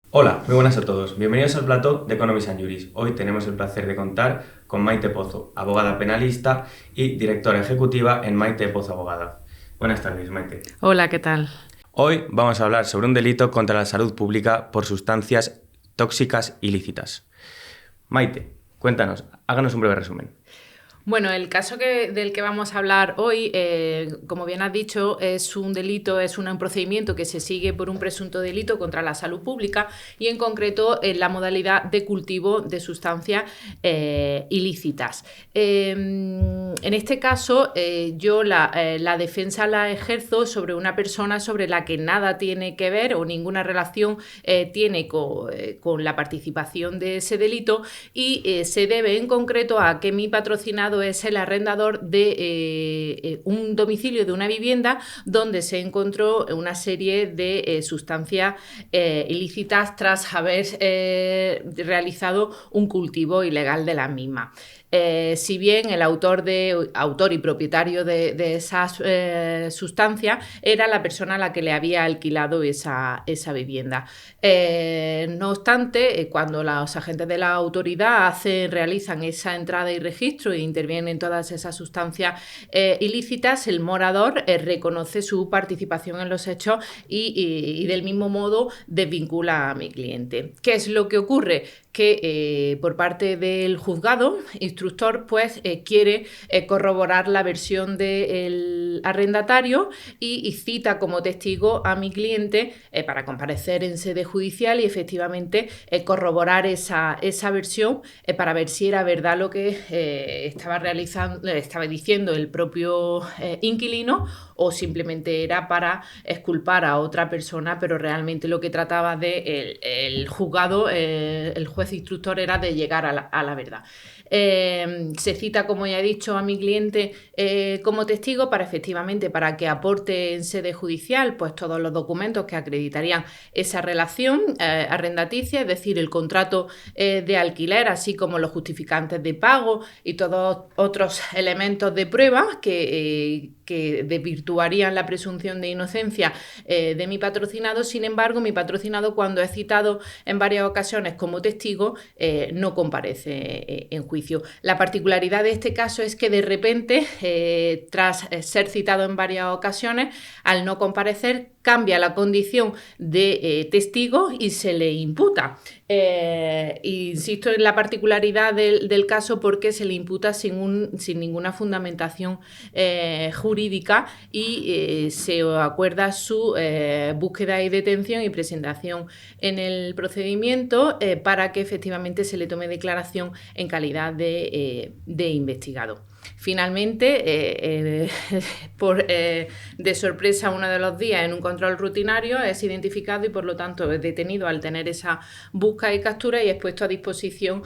Hola, muy buenas a todos. Bienvenidos al plató de Economies and Juris. Hoy tenemos el placer de contar con Maite Pozo, abogada penalista y directora ejecutiva en Maite Pozo Abogada. Buenas tardes, Maite. Hola, ¿qué tal? Hoy vamos a hablar sobre un delito contra la salud pública por sustancias tóxicas ilícitas. Maite, cuéntanos, háganos un breve resumen. Bueno, el caso del que vamos a hablar hoy, como bien has dicho, es un delito, es un procedimiento que se sigue por un presunto delito contra la salud pública y en concreto en la modalidad de cultivo de sustancias ilícitas. En este caso, yo la defensa la ejerzo sobre una persona sobre la que nada tiene que ver o ninguna relación tiene con la participación de ese delito y se debe en concreto a que mi patrocinado es el arrendador de un domicilio de una vivienda donde se encontró una serie de sustancias ilícitas tras haber realizado un cultivo ilegal de las mismas. Si bien el autor y propietario de esas sustancias era la persona a la que le había alquilado esa vivienda. No obstante, cuando los agentes de la autoridad realizan esa entrada y registro e intervienen en todas esas sustancias ilícitas, el morador reconoce su participación en los hechos y del mismo modo desvincula a mi cliente. ¿Qué es lo que ocurre? Que por parte del juzgado instructor pues quiere corroborar la versión del arrendatario y cita como testigo a mi cliente para comparecer en sede judicial y efectivamente corroborar esa versión para ver si era verdad lo que estaba diciendo el propio inquilino o simplemente era para exculpar a otra persona, pero realmente lo que trataba el juzgado, el juez instructor, era de llegar a la verdad. Se cita, como ya he dicho, a mi cliente como testigo para que aporte en sede judicial pues todos los documentos que acreditarían esa relación arrendaticia, es decir, el contrato de alquiler, así como los justificantes de pago y todos otros elementos de prueba que desvirtuarían la presunción de inocencia de mi patrocinado. Sin embargo, mi patrocinado, cuando es citado en varias ocasiones como testigo, no comparece en juicio. La particularidad de este caso es que de repente, tras ser citado en varias ocasiones, al no comparecer, cambia la condición de testigo y se le imputa. Insisto en la particularidad del caso porque se le imputa sin ninguna fundamentación jurídica y se acuerda su búsqueda y detención y presentación en el procedimiento para que efectivamente se le tome declaración en calidad de investigado. Finalmente, de sorpresa, uno de los días en un control rutinario es identificado y por lo tanto es detenido al tener esa busca y captura y es puesto a disposición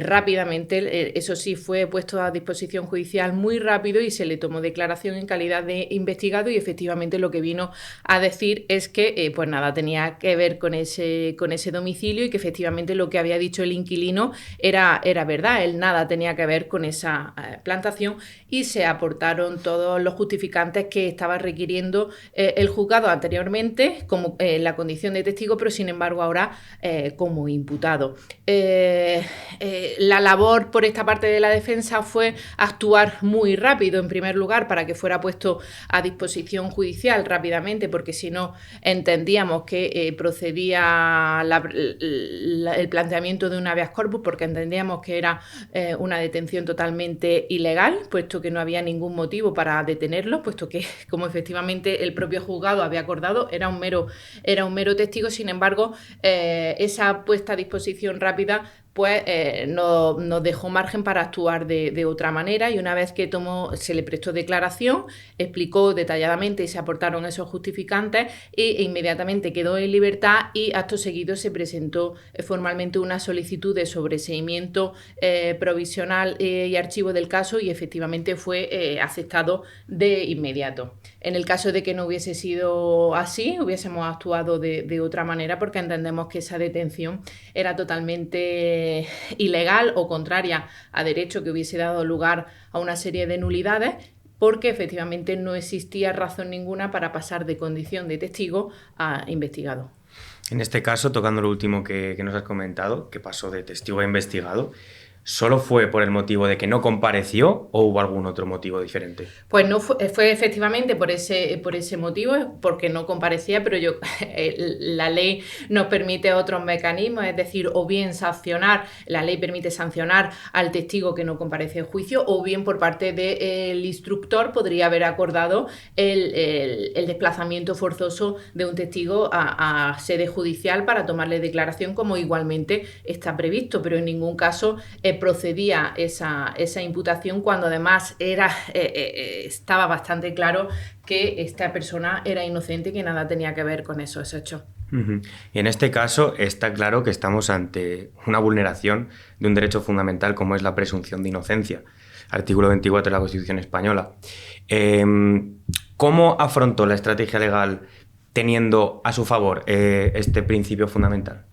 rápidamente. Eso sí, fue puesto a disposición judicial muy rápido y se le tomó declaración en calidad de investigado y efectivamente lo que vino a decir es que pues nada tenía que ver con ese domicilio y que efectivamente lo que había dicho el inquilino era verdad, él nada tenía que ver con esa plantación y se aportaron todos los justificantes que estaba requiriendo el juzgado anteriormente como la condición de testigo, pero sin embargo ahora como imputado. La labor por esta parte de la defensa fue actuar muy rápido, en primer lugar, para que fuera puesto a disposición judicial rápidamente, porque si no entendíamos que procedía el planteamiento de un habeas corpus, porque entendíamos que era una detención totalmente ilegal, puesto que no había ningún motivo para detenerlo, puesto que, como efectivamente el propio juzgado había acordado, era un mero testigo. Sin embargo, esa puesta a disposición rápida pues nos dejó margen para actuar de otra manera y una vez que se le prestó declaración, explicó detalladamente y se aportaron esos justificantes e inmediatamente quedó en libertad y acto seguido se presentó formalmente una solicitud de sobreseimiento provisional y archivo del caso y efectivamente fue aceptado de inmediato. En el caso de que no hubiese sido así, hubiésemos actuado de otra manera porque entendemos que esa detención era totalmente ilegal o contraria a derecho, que hubiese dado lugar a una serie de nulidades porque efectivamente no existía razón ninguna para pasar de condición de testigo a investigado. En este caso, tocando lo último que nos has comentado, que pasó de testigo a investigado, ¿solo fue por el motivo de que no compareció o hubo algún otro motivo diferente? Pues no fue efectivamente por ese motivo, porque no comparecía, pero la ley nos permite otros mecanismos, es decir, o bien sancionar, la ley permite sancionar al testigo que no comparece en juicio, o bien por parte del instructor podría haber acordado el desplazamiento forzoso de un testigo a sede judicial para tomarle declaración, como igualmente está previsto, pero en ningún caso procedía esa imputación, cuando además estaba bastante claro que esta persona era inocente y que nada tenía que ver con esos hechos. Y en este caso está claro que estamos ante una vulneración de un derecho fundamental como es la presunción de inocencia, artículo 24 de la Constitución española. ¿Cómo afrontó la estrategia legal teniendo a su favor este principio fundamental?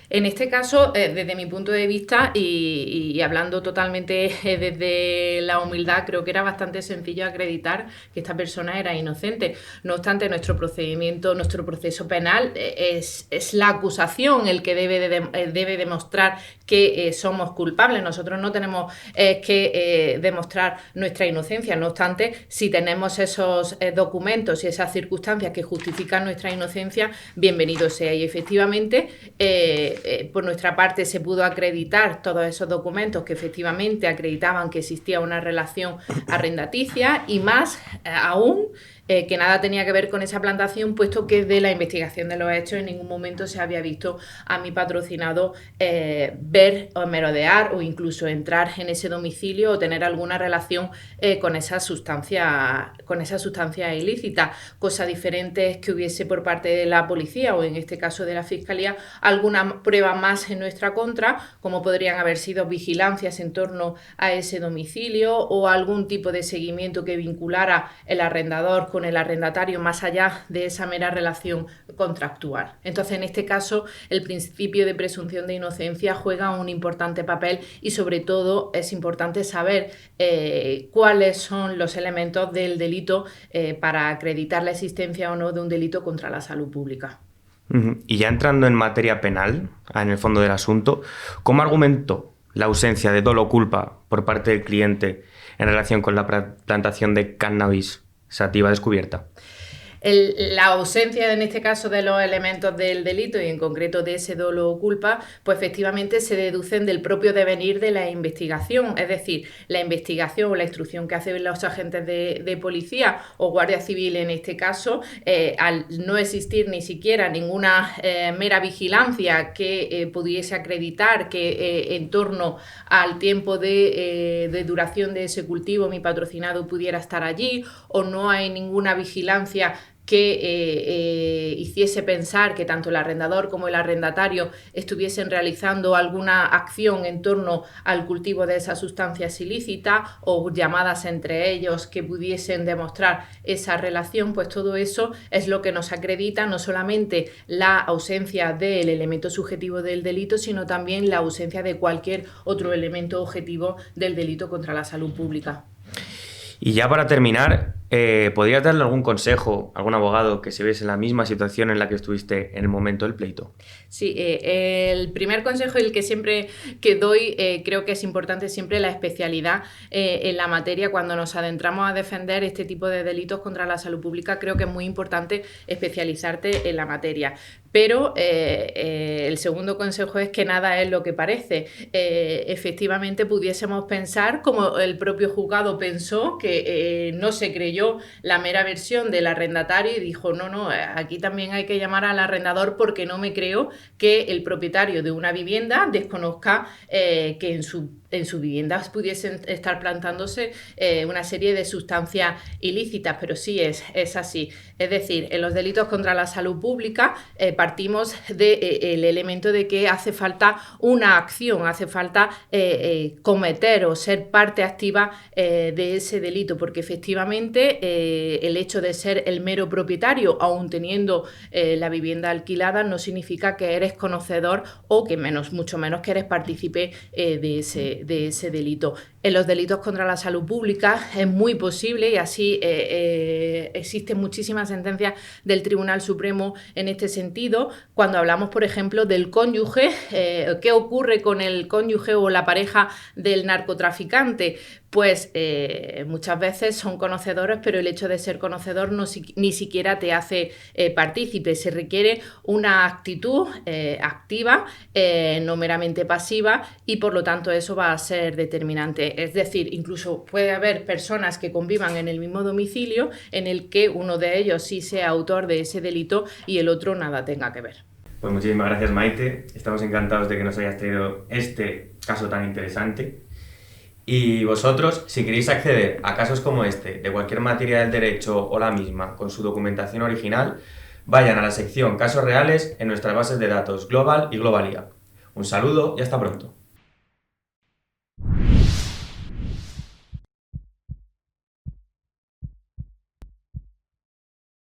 En este caso, desde mi punto de vista y hablando totalmente desde la humildad, creo que era bastante sencillo acreditar que esta persona era inocente. No obstante, nuestro proceso penal es la acusación el que debe demostrar que somos culpables. Nosotros no tenemos que demostrar nuestra inocencia. No obstante, si tenemos esos documentos y esas circunstancias que justifican nuestra inocencia, bienvenido sea. Y efectivamente, por nuestra parte se pudo acreditar todos esos documentos que efectivamente acreditaban que existía una relación arrendaticia y más aún que nada tenía que ver con esa plantación, puesto que de la investigación de los hechos en ningún momento se había visto a mi patrocinado ver o merodear o incluso entrar en ese domicilio o tener alguna relación con esa sustancia ilícita. Cosa diferente es que hubiese por parte de la policía o en este caso de la Fiscalía alguna prueba más en nuestra contra, como podrían haber sido vigilancias en torno a ese domicilio o algún tipo de seguimiento que vinculara el arrendador con el arrendatario más allá de esa mera relación contractual. Entonces, en este caso, el principio de presunción de inocencia juega un importante papel y, sobre todo, es importante saber cuáles son los elementos del delito para acreditar la existencia o no de un delito contra la salud pública. Y ya entrando en materia penal, en el fondo del asunto, ¿cómo argumentó la ausencia de dolo o culpa por parte del cliente en relación con la plantación de cannabis sativa descubierta? La ausencia, en este caso, de los elementos del delito y en concreto de ese dolo o culpa, pues efectivamente se deducen del propio devenir de la investigación. Es decir, la investigación o la instrucción que hacen los agentes de policía o guardia civil en este caso, al no existir ni siquiera ninguna mera vigilancia que pudiese acreditar que en torno al tiempo de duración de ese cultivo mi patrocinado pudiera estar allí, o no hay ninguna vigilancia que hiciese pensar que tanto el arrendador como el arrendatario estuviesen realizando alguna acción en torno al cultivo de esas sustancias ilícitas o llamadas entre ellos que pudiesen demostrar esa relación, pues todo eso es lo que nos acredita no solamente la ausencia del elemento subjetivo del delito, sino también la ausencia de cualquier otro elemento objetivo del delito contra la salud pública. Y ya para terminar, ¿podrías darle algún consejo a algún abogado que se viese en la misma situación en la que estuviste en el momento del pleito? Sí, el primer consejo y el que siempre que doy, creo que es importante siempre la especialidad en la materia. Cuando nos adentramos a defender este tipo de delitos contra la salud pública, creo que es muy importante especializarte en la materia. Pero el segundo consejo es que nada es lo que parece. Efectivamente pudiésemos pensar, como el propio juzgado pensó, que no se creyó la mera versión del arrendatario y dijo, no, aquí también hay que llamar al arrendador porque no me creo que el propietario de una vivienda desconozca que en su vivienda pudiesen estar plantándose una serie de sustancias ilícitas, pero sí es así. Es decir, en los delitos contra la salud pública partimos del elemento de que hace falta una acción, hace falta cometer o ser parte activa de ese delito, porque efectivamente el hecho de ser el mero propietario, aun teniendo la vivienda alquilada, no significa que eres conocedor o que mucho menos que eres partícipe de ese delito. En los delitos contra la salud pública es muy posible, y así existen muchísimas sentencias del Tribunal Supremo en este sentido, cuando hablamos, por ejemplo, del cónyuge. ¿Qué ocurre con el cónyuge o la pareja del narcotraficante? Pues muchas veces son conocedores, pero el hecho de ser conocedor ni siquiera te hace partícipe. Se requiere una actitud activa, no meramente pasiva, y por lo tanto eso va a ser determinante. Es decir, incluso puede haber personas que convivan en el mismo domicilio en el que uno de ellos sí sea autor de ese delito y el otro nada tenga que ver. Pues muchísimas gracias, Maite. Estamos encantados de que nos hayas traído este caso tan interesante. Y vosotros, si queréis acceder a casos como este, de cualquier materia del derecho o la misma, con su documentación original, vayan a la sección Casos Reales en nuestras bases de datos Global y Globalia. Un saludo y hasta pronto.